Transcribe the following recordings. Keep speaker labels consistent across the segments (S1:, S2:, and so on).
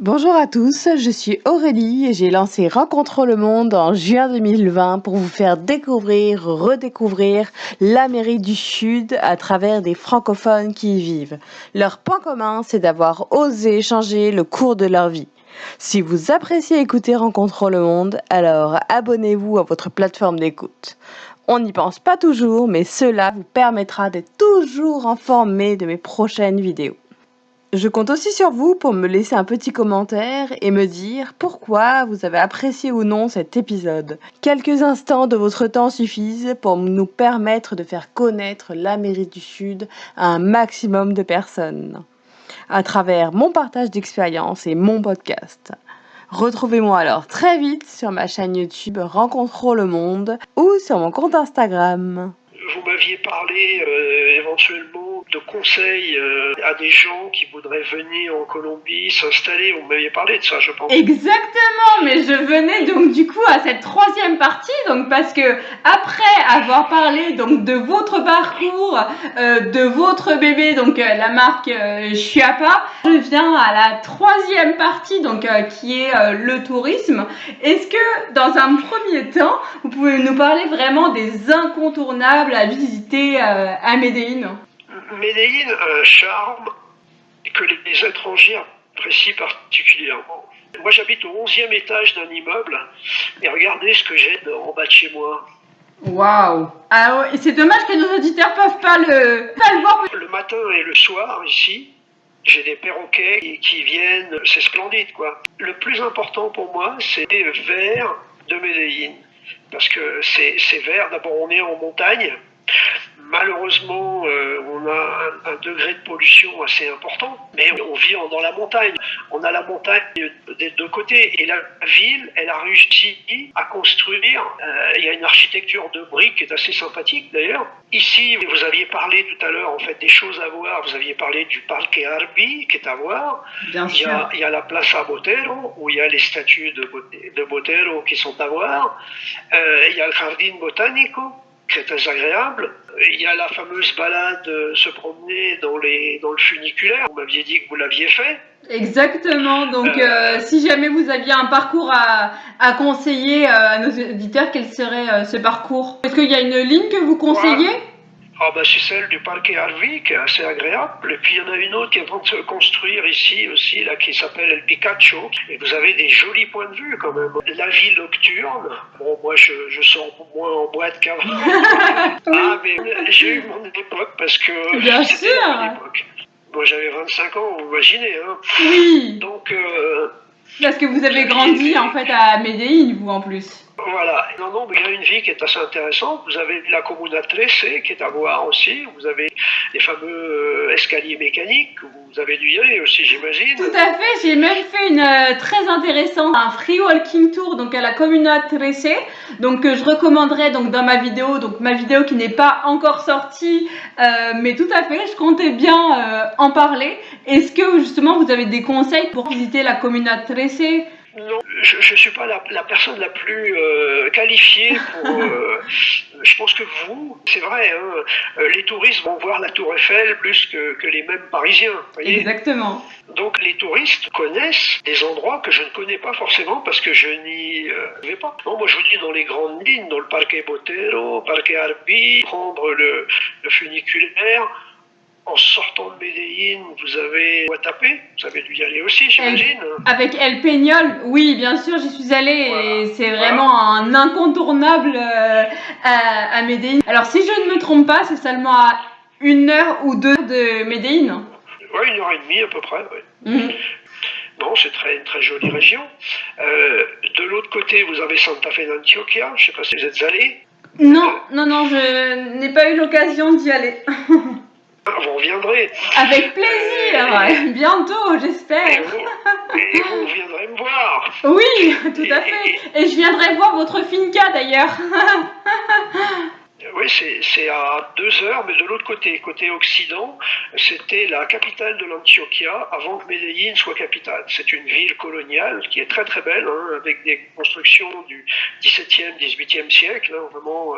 S1: Bonjour à tous, je suis Aurélie et j'ai lancé Rencontrons le monde en juin 2020 pour vous faire découvrir, redécouvrir l'Amérique du Sud à travers des francophones qui y vivent. Leur point commun, c'est d'avoir osé changer le cours de leur vie. Si vous appréciez écouter Rencontrons le monde, alors abonnez-vous à votre plateforme d'écoute. On n'y pense pas toujours, mais cela vous permettra d'être toujours informé de mes prochaines vidéos. Je compte aussi sur vous pour me laisser un petit commentaire et me dire pourquoi vous avez apprécié ou non cet épisode. Quelques instants de votre temps suffisent pour nous permettre de faire connaître l'Amérique du Sud à un maximum de personnes, à travers mon partage d'expérience et mon podcast. Retrouvez-moi alors très vite sur ma chaîne YouTube Rencontrons le monde ou sur mon compte Instagram.
S2: Vous m'aviez parlé éventuellement de conseils à des gens qui voudraient venir en Colombie, s'installer. Vous m'aviez parlé de ça, je pense.
S1: Exactement, mais je venais donc du coup à cette troisième partie, donc parce que après avoir parlé donc de votre parcours, de votre bébé, donc la marque Chiapa, je viens à la troisième partie, donc qui est le tourisme. Est-ce que dans un premier temps, vous pouvez nous parler vraiment des incontournables à visiter à Medellín?
S2: Medellín a un charme que les étrangers apprécient particulièrement. Moi, j'habite au 11e étage d'un immeuble et regardez ce que j'ai en bas de chez moi.
S1: Waouh! Ah ouais, c'est dommage que nos auditeurs peuvent pas le voir.
S2: Le matin et le soir, ici, j'ai des perroquets qui viennent, c'est splendide, quoi. Le plus important pour moi, c'est les verts de Medellín. Parce que c'est vert, d'abord on est en montagne. Malheureusement, on a un degré de pollution assez important, mais on vit dans la montagne. On a la montagne des deux côtés et la ville, elle a réussi à construire. Il y a une architecture de briques qui est assez sympathique d'ailleurs. Ici, vous aviez parlé tout à l'heure en fait des choses à voir. Vous aviez parlé du Parque Arví qui est à voir.
S1: Bien sûr.
S2: Il y a la Plaza Botero où il y a les statues de Botero qui sont à voir. Il y a le Jardín Botánico, c'est très agréable. Il y a la fameuse balade se promener dans le funiculaire. Vous m'aviez dit que vous l'aviez fait.
S1: Exactement. Donc, si jamais vous aviez un parcours à conseiller à nos auditeurs, quel serait ce parcours? Est-ce qu'il y a une ligne que vous conseillez?
S2: Ah bah c'est celle du Parque Arví qui est assez agréable. Et puis il y en a une autre qui est en train de se construire ici aussi, là, qui s'appelle El Picacho. Et vous avez des jolis points de vue quand même. La vie nocturne. Bon, moi je sors moins en boîte qu'avant.
S1: Oui.
S2: Ah mais j'ai eu mon époque parce que
S1: Bien
S2: c'était
S1: sûr.
S2: mon époque. Moi j'avais 25 ans, vous imaginez. Hein.
S1: Oui.
S2: Donc
S1: Parce que vous avez grandi en fait à Medellín, vous en plus.
S2: voilà. Non, mais il y a une vie qui est assez intéressante. Vous avez la Comuna 13 qui est à voir aussi. Vous avez les fameux escaliers mécaniques. Vous avez dû y aller aussi, j'imagine.
S1: Tout à fait. J'ai même fait une très intéressante, un free walking tour donc à la Comuna 13. Donc que je recommanderais donc dans ma vidéo. Donc ma vidéo qui n'est pas encore sortie, mais tout à fait. Je comptais bien en parler. Est-ce que justement vous avez des conseils pour visiter la Comuna 13?
S2: Non, je ne suis pas la personne la plus qualifiée pour... je pense que vous, c'est vrai, hein, les touristes vont voir la Tour Eiffel plus que les mêmes Parisiens. Voyez.
S1: Exactement.
S2: Donc les touristes connaissent des endroits que je ne connais pas forcément parce que je n'y vais pas. Non, moi je vous dis dans les grandes lignes, dans le Parque Botero, Parque Arví, prendre le funiculaire. En sortant de Medellín, vous avez Guatapé, vous avez dû y aller aussi, j'imagine.
S1: Avec El Peñol, oui, bien sûr, j'y suis allée et c'est vraiment un incontournable à Medellín. Alors, si je ne me trompe pas, c'est seulement à 1 heure ou 2 de Medellín.
S2: Oui, 1h30 à peu près, oui.
S1: Mhm.
S2: Non, c'est une très jolie région. De l'autre côté, vous avez Santa Fe d'Antioquia, je ne sais pas si vous êtes allé.
S1: Non, je n'ai pas eu l'occasion d'y aller.
S2: Vous reviendrez.
S1: Avec plaisir, bientôt, j'espère.
S2: Et vous viendrez me voir.
S1: Oui, tout à fait. Et je viendrai voir votre finca d'ailleurs.
S2: Oui, c'est à 2 heures, mais de l'autre côté, côté occident, c'était la capitale de l'Antioquia avant que Medellín soit capitale. C'est une ville coloniale qui est très très belle, hein, avec des constructions du XVIIe, XVIIIe siècle, hein, vraiment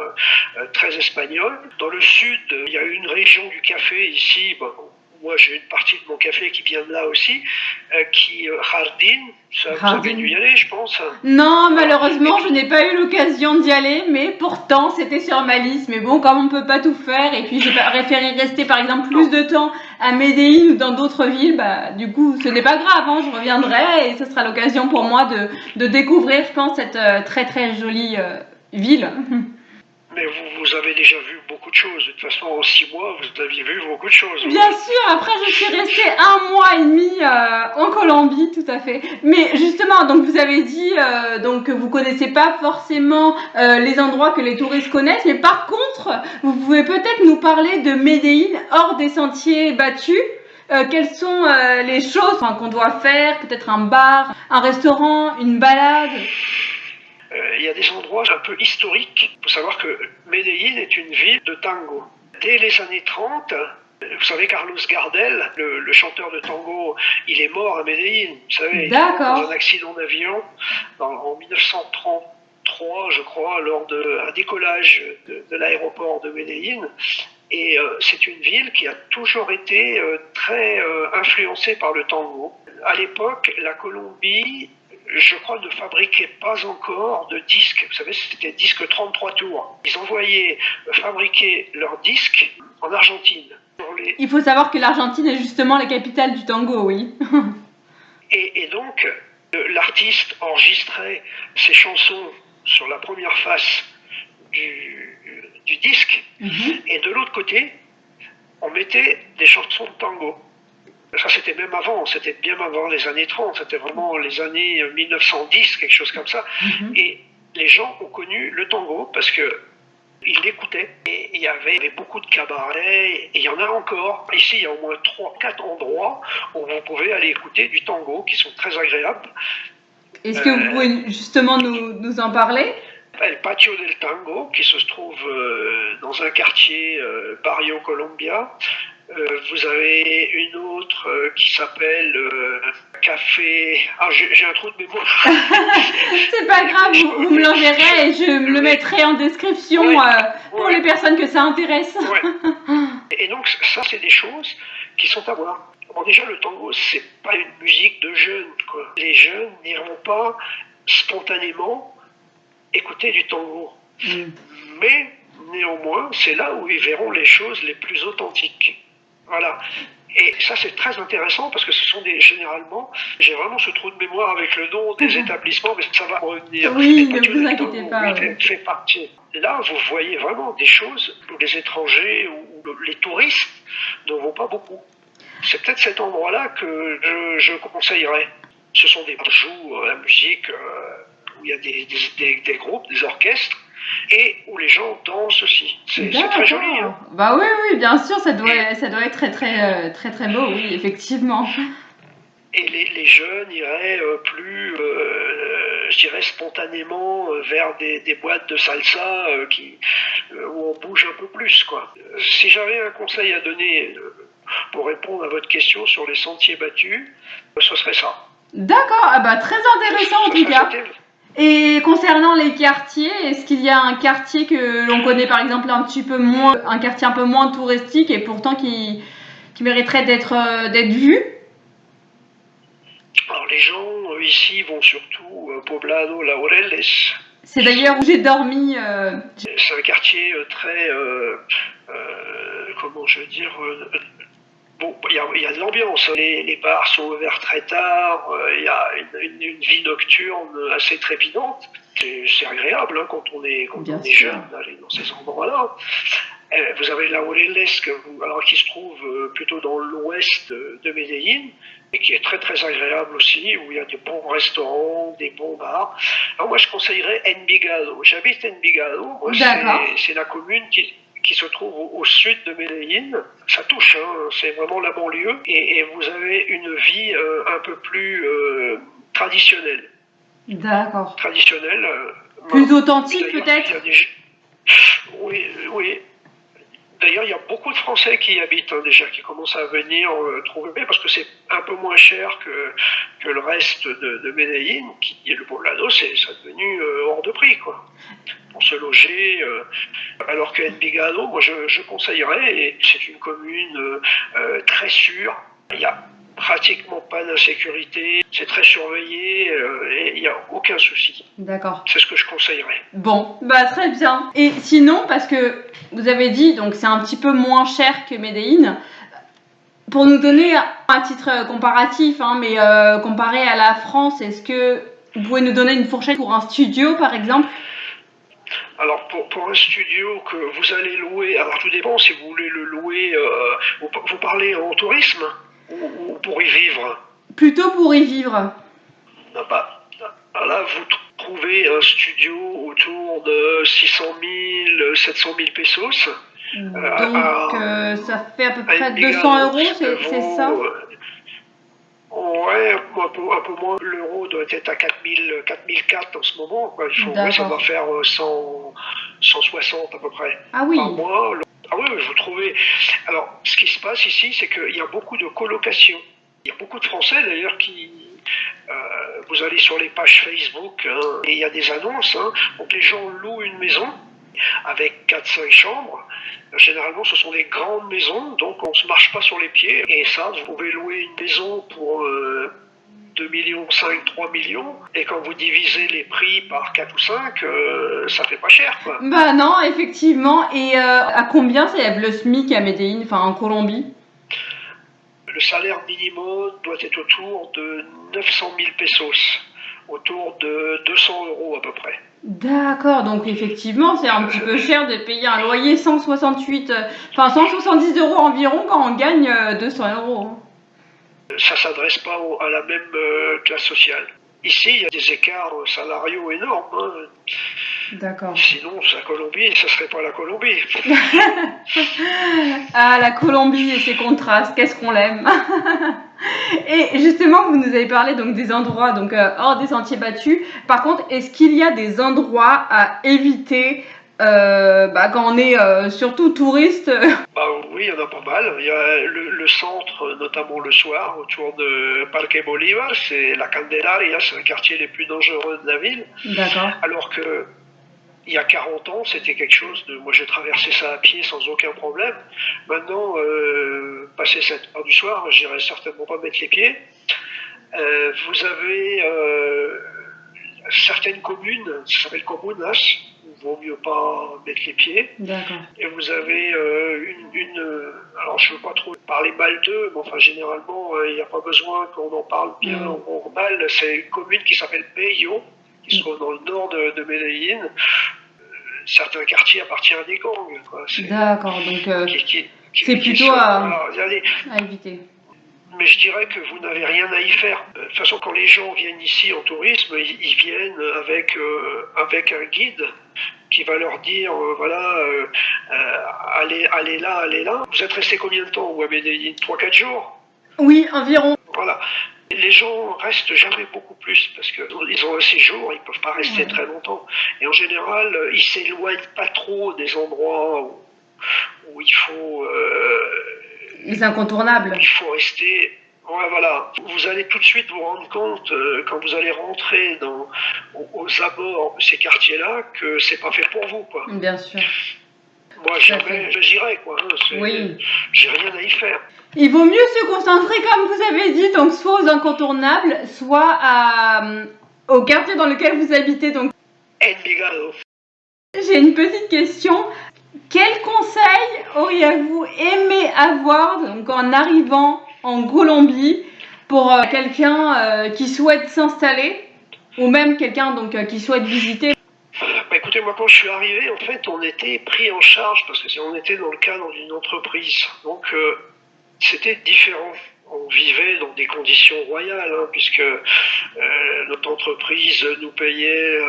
S2: très espagnoles. Dans le sud, il y a une région du café ici, bon, moi j'ai une partie de mon café qui vient de là aussi, Jardin, vous avez dû y aller, je pense.
S3: Non, malheureusement, je n'ai pas eu l'occasion d'y aller, mais pourtant, c'était sur ma liste. Mais bon, comme on ne peut pas tout faire, et puis j'ai préféré rester, par exemple, plus de temps à Medellín ou dans d'autres villes, bah, du coup, ce n'est pas grave, hein, je reviendrai, et ce sera l'occasion pour moi de découvrir, je pense, cette très très jolie ville.
S2: Mais vous avez déjà vu beaucoup de choses. De toute façon, en 6 mois, vous aviez vu beaucoup de choses.
S3: Bien sûr, après je suis restée 1 mois et demi en Colombie, tout à fait. Mais justement, donc vous avez dit donc que vous connaissez pas forcément les endroits que les touristes connaissent, mais par contre, vous pouvez peut-être nous parler de Medellín hors des sentiers battus. Quelles sont les choses qu'on doit faire? Peut-être un bar, un restaurant, une balade?
S2: Il y a des endroits un peu historiques. Il faut savoir que Medellín est une ville de tango. Dès les années 30, vous savez, Carlos Gardel, le chanteur de tango, il est mort à Medellín. Vous savez, dans un accident d'avion en 1933, je crois, lors d'un décollage de l'aéroport de Medellín. Et c'est une ville qui a toujours été très influencée par le tango. À l'époque, la Colombie, je crois, ne fabriquait pas encore de disques. Vous savez, c'était disque 33 tours. Ils envoyaient fabriquer leurs disques en Argentine.
S3: Il faut savoir que l'Argentine est justement la capitale du tango, oui.
S2: Et donc, l'artiste enregistrait ses chansons sur la première face du disque, et de l'autre côté, on mettait des chansons de tango. Ça, c'était même avant, c'était bien avant les années 30, c'était vraiment les années 1910, quelque chose comme ça. Et les gens ont connu le tango parce que ils l'écoutaient. Et il y avait beaucoup de cabarets, et il y en a encore. Ici, il y a au moins 3-4 endroits où vous pouvez aller écouter du tango qui sont très agréables.
S3: Est-ce que vous pouvez justement nous en parler?
S2: El Patio del Tango, qui se trouve dans un quartier Barrio Colombia. Vous avez une autre qui s'appelle Café... Ah, j'ai un trou de mémoire.
S3: C'est pas grave, vous me l'enverrez et je me le mettrai en description pour les personnes que ça intéresse.
S2: Et donc ça, c'est des choses qui sont à voir. Bon, déjà, le tango, c'est pas une musique de jeunes, quoi. Les jeunes n'iront pas spontanément écouter du tango. Mais néanmoins, c'est là où ils verront les choses les plus authentiques. Voilà. Et ça, c'est très intéressant parce que ce sont généralement, j'ai vraiment ce trou de mémoire avec le nom des établissements, mais ça va revenir.
S3: Oui, ne vous inquiétez pas.
S2: Fait partie. Là, vous voyez vraiment des choses où les étrangers ou les touristes ne vont pas beaucoup. C'est peut-être cet endroit-là que je conseillerais. Ce sont des joues, la musique, où il y a des groupes, des orchestres, et où les gens dansent aussi. C'est très joli. Hein.
S3: Bah oui, bien sûr, ça doit être très beau, oui, effectivement.
S2: Et les jeunes iraient plus, je dirais, spontanément vers des boîtes de salsa où on bouge un peu plus, quoi. Si j'avais un conseil à donner pour répondre à votre question sur les sentiers battus, ce serait ça.
S3: D'accord, très intéressant en tout cas. Et concernant les quartiers, est-ce qu'il y a un quartier que l'on connaît par exemple un quartier un peu moins touristique et pourtant qui mériterait d'être vu?
S2: Alors les gens ici vont surtout Poblado Laureles.
S3: C'est d'ailleurs où j'ai dormi.
S2: C'est un quartier très, comment je veux dire, bon, il y a de l'ambiance. Les bars sont ouverts très tard. Il y a une vie nocturne assez trépidante. C'est agréable hein, quand on est jeune d'aller dans ces endroits-là. Vous avez Laureles qui se trouve plutôt dans l'ouest de Medellín et qui est très très agréable aussi, où il y a des bons restaurants, des bons bars. Alors moi je conseillerais Envigado. J'habite Envigado. C'est la commune qui se trouve au sud de Medellín. Ça touche, hein, c'est vraiment la banlieue. Et vous avez une vie un peu plus traditionnelle.
S3: D'accord.
S2: Traditionnelle.
S3: Plus authentique peut-être.
S2: Oui. D'ailleurs, D'ailleurs, il y a beaucoup de Français qui y habitent déjà, qui commencent à venir trouver, parce que c'est un peu moins cher que le reste de Medellín, qui est le Poblado, c'est devenu hors de prix, quoi. Pour se loger, alors que Envigado, moi je conseillerais, et c'est une commune très sûre. Il y a pratiquement pas d'insécurité, c'est très surveillé et il n'y a aucun souci.
S3: D'accord.
S2: C'est ce que je conseillerais.
S3: Bon, bah très bien. Et sinon, parce que vous avez dit, donc c'est un petit peu moins cher que Medellín, pour nous donner un titre comparatif, hein, mais comparé à la France, est-ce que vous pouvez nous donner une fourchette pour un studio par exemple?
S2: Alors pour un studio que vous allez louer, alors tout dépend si vous voulez le louer, vous parlez en tourisme ou pour y vivre?
S3: Plutôt pour y vivre.
S2: Ah bah, là vous trouvez un studio autour de 600 000, 700 000 pesos.
S3: Donc ça fait à peu près 200 €, c'est ça?
S2: Ouais, un peu moins. L'euro doit être à 4004 en ce moment, quoi. Ouais, ça doit faire 160 à peu près
S3: Ah oui.
S2: par mois. Ah oui, vous trouvez. Alors, ce qui se passe ici, c'est qu'il y a beaucoup de colocations. Il y a beaucoup de Français d'ailleurs qui. Vous allez sur les pages Facebook, hein, et il y a des annonces. Hein, donc les gens louent une maison avec 4-5 chambres. Généralement, ce sont des grandes maisons, donc on ne se marche pas sur les pieds. Et ça, vous pouvez louer une maison pour 2 millions, 5, 3 millions. Et quand vous divisez les prix par 4 ou 5, ça fait pas cher, quoi.
S3: Bah non, effectivement. Et à combien s'élève le SMIC à Medellín, enfin en Colombie?
S2: Le salaire minimum doit être autour de 900 000 pesos, autour de 200 € à peu près.
S3: D'accord, donc effectivement, c'est un petit peu cher de payer un loyer 170 € environ quand on gagne 200 €.
S2: Ça ne s'adresse pas à la même classe sociale. Ici, il y a des écarts salariaux énormes. Hein.
S3: D'accord.
S2: Sinon, la Colombie, ça ne serait pas la Colombie.
S3: Ah, la Colombie et ses contrastes, qu'est-ce qu'on l'aime. Et justement, vous nous avez parlé donc des endroits donc hors des sentiers battus. Par contre, est-ce qu'il y a des endroits à éviter quand on est surtout touriste?
S2: Bah oui, il y en a pas mal. Il y a le centre, notamment le soir, autour de Parque Bolívar, c'est la Candelaria, c'est un quartier les plus dangereux de la ville.
S3: D'accord.
S2: Alors que il y a 40 ans, c'était quelque chose de... Moi, j'ai traversé ça à pied sans aucun problème. Maintenant, passer cette heure du soir, j'irai certainement pas mettre les pieds. Vous avez certaines communes, ça s'appelle comunas, où il vaut mieux pas mettre les pieds.
S3: D'accord.
S2: Et vous avez alors je ne veux pas trop parler mal d'eux, mais enfin généralement, il n'y a pas besoin qu'on en parle bien en mal. C'est une commune qui s'appelle Bello, qui se trouve dans le nord de Medellín. Certains quartiers appartiennent à des gangs.
S3: D'accord, donc c'est plutôt à éviter.
S2: Mais je dirais que vous n'avez rien à y faire. De toute façon, quand les gens viennent ici en tourisme, ils viennent avec un guide qui va leur dire, allez là, allez là. Vous êtes resté combien de temps, à Medellín? 3-4 jours?
S3: Oui, environ.
S2: Voilà. Les gens restent jamais beaucoup plus parce qu'ils ont un séjour, ils peuvent pas rester très longtemps. Et en général, ils s'éloignent pas trop des endroits où il faut...
S3: les incontournables.
S2: Il faut rester... Ouais, voilà. Vous allez tout de suite vous rendre compte, quand vous allez rentrer aux abords de ces quartiers-là, que c'est pas fait pour vous, quoi.
S3: Bien sûr.
S2: Moi, jamais j'irai, quoi.
S3: Oui.
S2: J'ai rien à y faire.
S3: Il vaut mieux se concentrer, comme vous avez dit, donc soit aux incontournables, soit au quartier dans lequel vous habitez. Donc,
S2: Envigado.
S3: J'ai une petite question. Quel conseil auriez-vous aimé avoir donc, en arrivant en Colombie pour quelqu'un qui souhaite s'installer ou même quelqu'un qui souhaite visiter?
S2: Bah écoutez, moi quand je suis arrivé, en fait, on était pris en charge parce que on était dans le cadre d'une entreprise. Donc c'était différent. On vivait dans des conditions royales, hein, puisque notre entreprise nous payait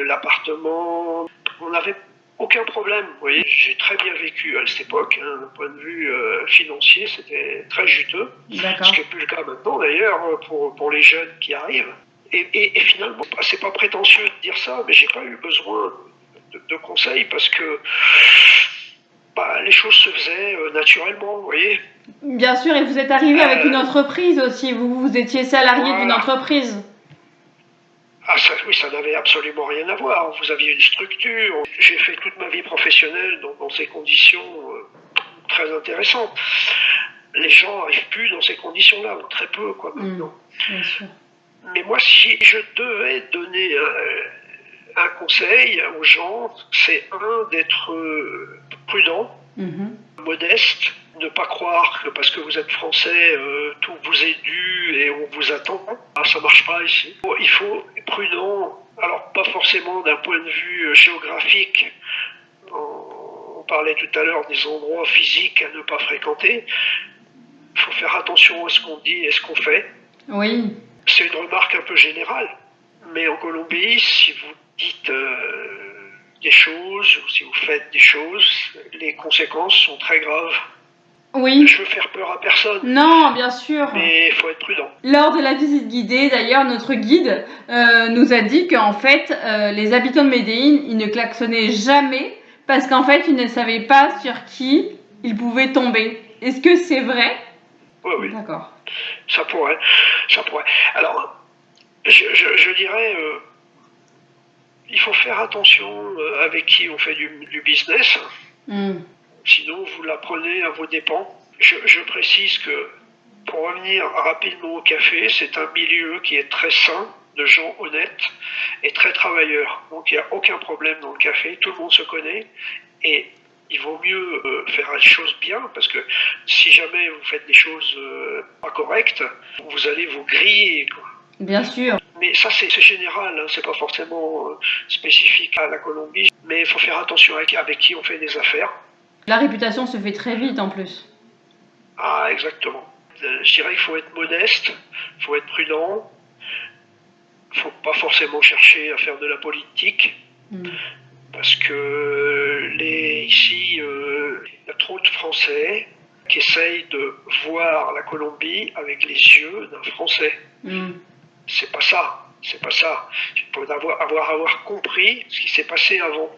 S2: l'appartement. On n'avait aucun problème. Vous voyez, j'ai très bien vécu à cette époque. Hein, d'un point de vue financier, c'était très juteux.
S3: D'accord.
S2: Ce qui n'est plus le cas maintenant, d'ailleurs, pour les jeunes qui arrivent. Et finalement, c'est pas prétentieux de dire ça, mais j'ai pas eu besoin de conseils parce que les choses se faisaient naturellement, vous voyez.
S3: Bien sûr, et vous êtes arrivé avec une entreprise aussi, vous étiez salarié d'une
S2: Voilà.
S3: entreprise.
S2: Ah ça, oui, ça n'avait absolument rien à voir. Vous aviez une structure. J'ai fait toute ma vie professionnelle dans ces conditions très intéressantes. Les gens n'arrivent plus dans ces conditions-là, ou très peu, quoi, maintenant.
S3: Bien sûr.
S2: Mais moi, si je devais donner un conseil aux gens, c'est d'être prudent, modeste, ne pas croire que parce que vous êtes français, tout vous est dû et on vous attend. Ah, ça marche pas ici. Il faut être prudent, alors pas forcément d'un point de vue géographique. On parlait tout à l'heure des endroits physiques à ne pas fréquenter. Il faut faire attention à ce qu'on dit et ce qu'on fait.
S3: Oui.
S2: C'est une remarque un peu générale, mais en Colombie, si vous dites des choses ou si vous faites des choses, les conséquences sont très graves.
S3: Oui.
S2: Je veux faire peur à personne.
S3: Non, bien sûr.
S2: Mais il faut être prudent.
S3: Lors de la visite guidée, d'ailleurs, notre guide nous a dit qu'en fait, les habitants de Medellín, ils ne klaxonnaient jamais parce qu'en fait, ils ne savaient pas sur qui ils pouvaient tomber. Est-ce que c'est vrai?
S2: Oui.
S3: D'accord.
S2: Ça pourrait. Alors, je dirais, il faut faire attention avec qui on fait du business. Sinon, vous l'apprenez à vos dépens. Je précise que, pour revenir rapidement au café, c'est un milieu qui est très sain, de gens honnêtes et très travailleurs. Donc, il n'y a aucun problème dans le café, tout le monde se connaît. Et il vaut mieux faire les choses bien, parce que si jamais vous faites des choses pas correctes, vous allez vous griller, quoi.
S3: Bien sûr.
S2: Mais ça, c'est général, hein, c'est pas forcément spécifique à la Colombie. Mais il faut faire attention avec qui on fait des affaires.
S3: La réputation se fait très vite en plus.
S2: Ah, exactement. Je dirais qu'il faut être modeste, il faut être prudent, il ne faut pas forcément chercher à faire de la politique, parce que ici, il y a trop de Français qui essayent de voir la Colombie avec les yeux d'un Français. C'est pas ça. Il faut avoir compris ce qui s'est passé avant.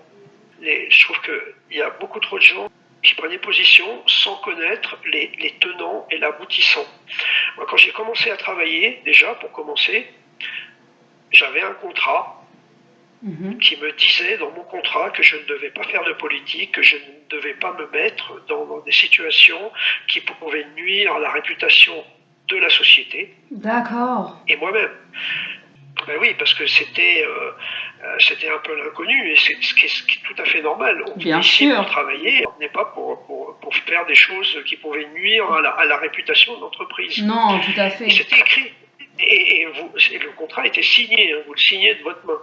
S2: Je trouve qu'il y a beaucoup trop de gens qui prenaient position sans connaître les tenants et l'aboutissant. Moi, quand j'ai commencé à travailler, déjà, pour commencer, j'avais un contrat qui me disait dans mon contrat que je ne devais pas faire de politique, que je ne devais pas me mettre dans des situations qui pouvaient nuire à la réputation de la société.
S3: D'accord.
S2: Et moi-même. Ben oui, parce que c'était un peu l'inconnu, et ce qui est tout à fait normal. On
S3: Bien
S2: est ici
S3: sûr.
S2: pour travailler, on n'est pas pour faire des choses qui pouvaient nuire à la réputation de l'entreprise.
S3: Non, tout à fait.
S2: Et c'était écrit. Et le contrat était signé, hein, vous le signez de votre main.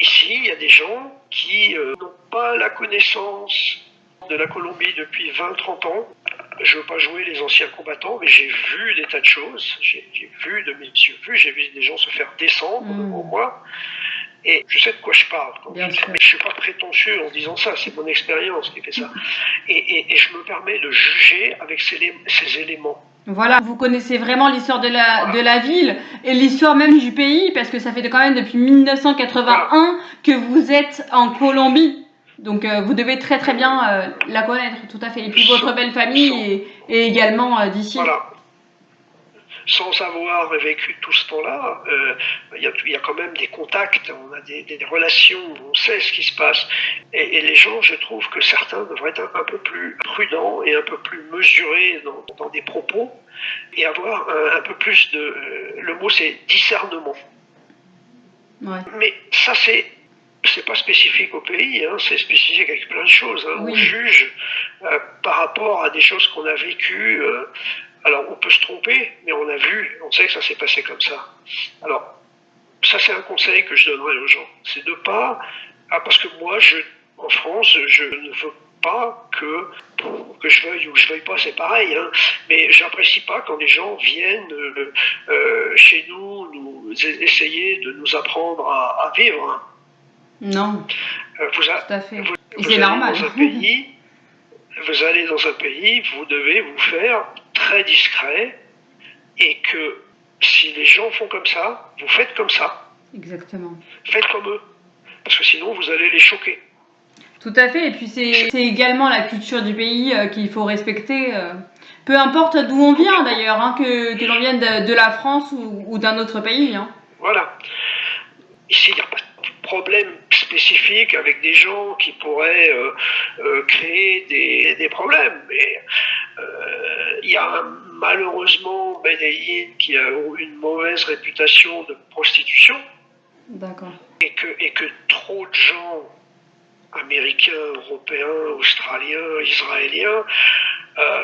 S2: Ici, il y a des gens qui n'ont pas la connaissance de la Colombie depuis 20-30 ans. Je ne veux pas jouer les anciens combattants, mais j'ai vu des tas de choses. J'ai vu de mes yeux, j'ai vu des gens se faire descendre devant moi. Et je sais de quoi je parle. Mais je ne suis pas prétentieux en disant ça, c'est mon expérience qui fait ça. Et je me permets de juger avec ces éléments.
S3: Voilà, vous connaissez vraiment l'histoire de la ville et l'histoire même du pays, parce que ça fait quand même depuis 1981 que vous êtes en Colombie. Donc vous devez très très bien la connaître, tout à fait. Et puis votre belle famille est également d'ici.
S2: Voilà. Sans avoir vécu tout ce temps-là, il y a quand même des contacts, on a des relations, on sait ce qui se passe. Et les gens, je trouve que certains devraient être un peu plus prudents et un peu plus mesurés dans des propos, et avoir un peu plus de... le mot, c'est discernement.
S3: Ouais.
S2: Mais ça, c'est pas spécifique au pays, hein, c'est spécifique avec plein de choses. Hein.
S3: Oui.
S2: On juge par rapport à des choses qu'on a vécues. Alors, on peut se tromper, mais on a vu, on sait que ça s'est passé comme ça. Alors, ça, c'est un conseil que je donnerais aux gens. C'est de pas... parce que moi, en France, je ne veux pas que je veuille ou que je veuille pas, c'est pareil. Hein, mais j'apprécie pas quand les gens viennent chez nous essayer de nous apprendre à vivre. Hein.
S3: Non, tout à fait. Et
S2: Vous
S3: c'est normal.
S2: Vous allez dans un pays, vous devez vous faire très discret, et que si les gens font comme ça, vous faites comme ça.
S3: Exactement.
S2: Faites comme eux, parce que sinon vous allez les choquer.
S3: Tout à fait, et puis c'est également la culture du pays qu'il faut respecter, peu importe d'où on vient d'ailleurs, hein, que l'on vienne de la France ou d'un autre pays. Hein.
S2: Voilà. Ici, il n'y a pas de problème spécifique avec des gens qui pourraient créer des problèmes, mais il y a malheureusement Medellín qui a une mauvaise réputation de prostitution.
S3: D'accord.
S2: Et que trop de gens américains, européens, australiens, israéliens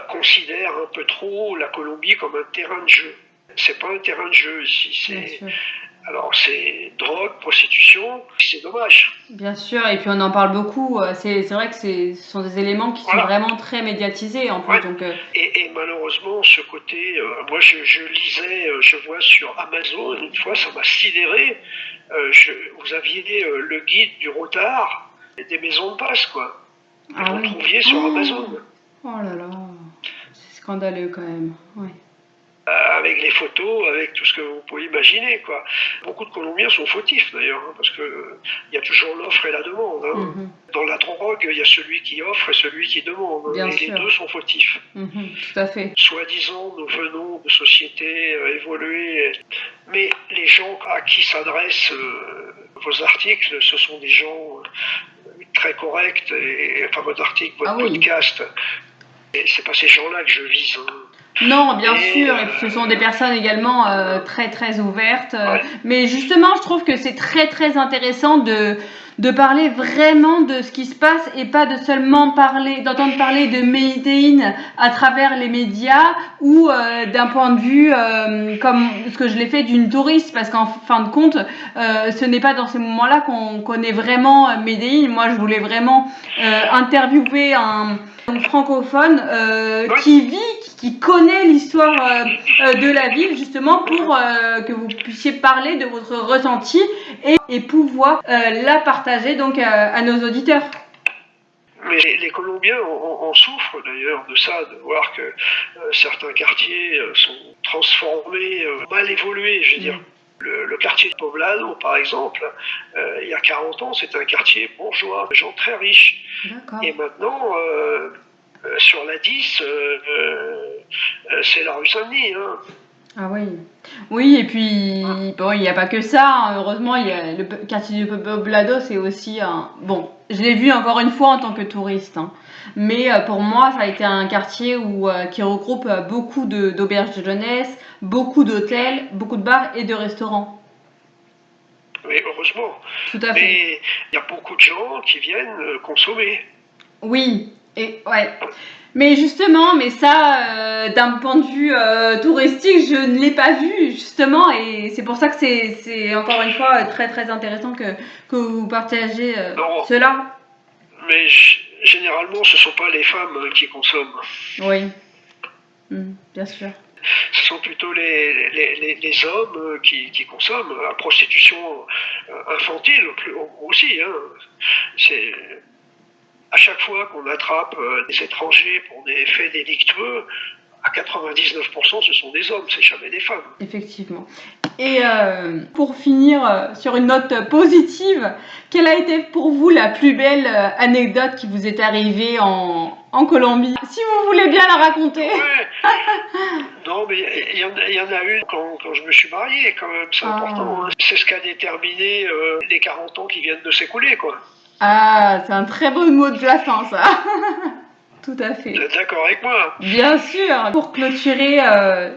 S2: considèrent un peu trop la Colombie comme un terrain de jeu. C'est pas un terrain de jeu ici. Alors c'est drogue, prostitution, c'est dommage.
S3: Bien sûr, et puis on en parle beaucoup. C'est vrai que ce sont des éléments qui sont vraiment très médiatisés en plus.
S2: Ouais.
S3: Donc,
S2: et malheureusement, ce côté, moi je lisais, je vois sur Amazon, une fois ça m'a sidéré, vous aviez le guide du retard des maisons de passe, quoi. Vous le trouviez sur Amazon.
S3: Oh là là, c'est scandaleux quand même. Ouais.
S2: Avec les photos, avec tout ce que vous pouvez imaginer, quoi. Beaucoup de Colombiens sont fautifs d'ailleurs, hein, parce que il y a toujours l'offre et la demande. Hein. Dans la drogue, il y a celui qui offre et celui qui demande.
S3: Bien
S2: et
S3: sûr.
S2: Les deux sont fautifs.
S3: Tout à fait.
S2: Soi-disant, nous venons de sociétés évoluées, mais les gens à qui s'adressent vos articles, ce sont des gens très corrects, enfin votre article, votre podcast, et c'est pas ces gens-là que je vise. Hein.
S3: Non, bien sûr, et puis ce sont des personnes également très très ouvertes. Mais justement, je trouve que c'est très très intéressant de parler vraiment de ce qui se passe et pas de seulement d'entendre parler de Medellín à travers les médias ou d'un point de vue comme ce que je l'ai fait d'une touriste, parce qu'en fin de compte, ce n'est pas dans ces moments-là qu'on connaît vraiment Medellín. Moi, je voulais vraiment interviewer un francophone qui connaît l'histoire de la ville, justement pour que vous puissiez parler de votre ressenti et pouvoir la partager donc à nos auditeurs.
S2: Mais les Colombiens en souffrent d'ailleurs de ça, de voir que certains quartiers sont transformés, mal évolués, je veux dire. Le quartier de Poblado, par exemple, il y a 40 ans, c'était un quartier bourgeois, de gens très riches. Et maintenant, sur la 10, c'est la rue Saint-Denis. Hein.
S3: Ah oui. Oui, et puis, bon, il n'y a pas que ça. Hein. Heureusement, il y a le quartier de Poblado, c'est aussi un... Bon, je l'ai vu encore une fois en tant que touriste. Hein. Mais pour moi, ça a été un quartier qui regroupe beaucoup d'auberges de jeunesse, beaucoup d'hôtels, beaucoup de bars et de restaurants.
S2: Oui, heureusement.
S3: Tout à fait.
S2: Mais il y a beaucoup de gens qui viennent consommer.
S3: Oui, et ouais. Mais justement, ça, d'un point de vue touristique, je ne l'ai pas vu, justement, et c'est pour ça que c'est encore une fois très très intéressant que vous partagez cela.
S2: Mais généralement, ce ne sont pas les femmes qui consomment.
S3: Oui, bien sûr.
S2: Ce sont plutôt les hommes qui consomment. La prostitution infantile aussi. Hein. C'est... À chaque fois qu'on attrape des étrangers pour des faits délictueux, à 99%, ce sont des hommes, c'est jamais des femmes.
S3: Effectivement. Et pour finir sur une note positive, quelle a été pour vous la plus belle anecdote qui vous est arrivée en Colombie? Si vous voulez bien la raconter.
S2: Ouais. Non, mais il y en a une quand je me suis marié, quand même, c'est important. Hein. C'est ce qui a déterminé les 40 ans qui viennent de s'écouler, quoi.
S3: Ah, c'est un très beau mot de la fin, ça. Tout à fait.
S2: Vous êtes d'accord avec moi?
S3: Bien sûr. Pour clôturer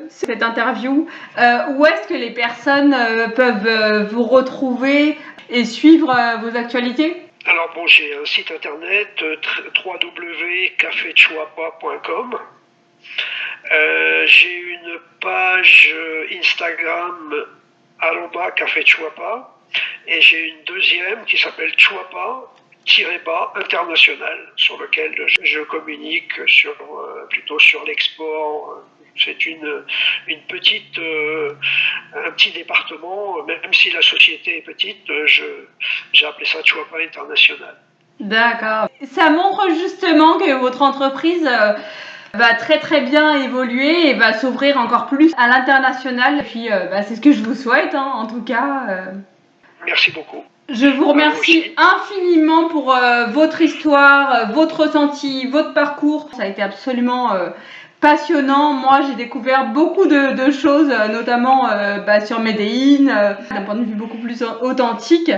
S3: cette interview, où est-ce que les personnes peuvent vous retrouver et suivre vos actualités?
S2: Alors bon, j'ai un site internet www.cafechuapa.com. J'ai une page Instagram @cafechuapa. Et j'ai une deuxième qui s'appelle Chuapa-international, sur lequel je communique plutôt sur l'export. C'est une petite, un petit département, même si la société est petite, j'ai appelé ça Chuapa International.
S3: D'accord. Ça montre justement que votre entreprise va très très bien évoluer et va s'ouvrir encore plus à l'international. Et puis c'est ce que je vous souhaite, hein, en tout cas.
S2: Merci beaucoup.
S3: Je vous remercie infiniment pour votre histoire, votre ressenti, votre parcours. Ça a été absolument passionnant. Moi, j'ai découvert beaucoup de choses, notamment sur Medellín, d'un point de vue beaucoup plus authentique.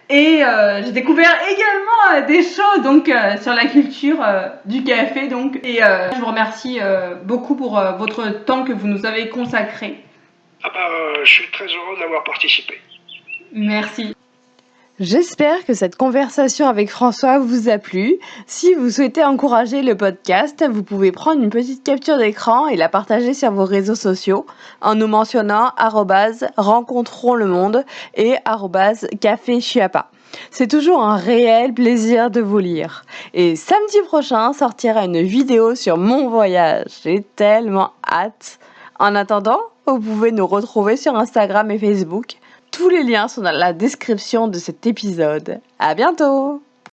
S3: Et j'ai découvert également des choses donc sur la culture du café. Donc, et je vous remercie beaucoup pour votre temps que vous nous avez consacré.
S2: Je suis très heureux d'avoir participé.
S3: Merci.
S1: J'espère que cette conversation avec François vous a plu. Si vous souhaitez encourager le podcast, vous pouvez prendre une petite capture d'écran et la partager sur vos réseaux sociaux en nous mentionnant @rencontrons le monde et @café Chiapa. C'est toujours un réel plaisir de vous lire. Et samedi prochain sortira une vidéo sur mon voyage. J'ai tellement hâte. En attendant, vous pouvez nous retrouver sur Instagram et Facebook. Tous les liens sont dans la description de cet épisode. À bientôt!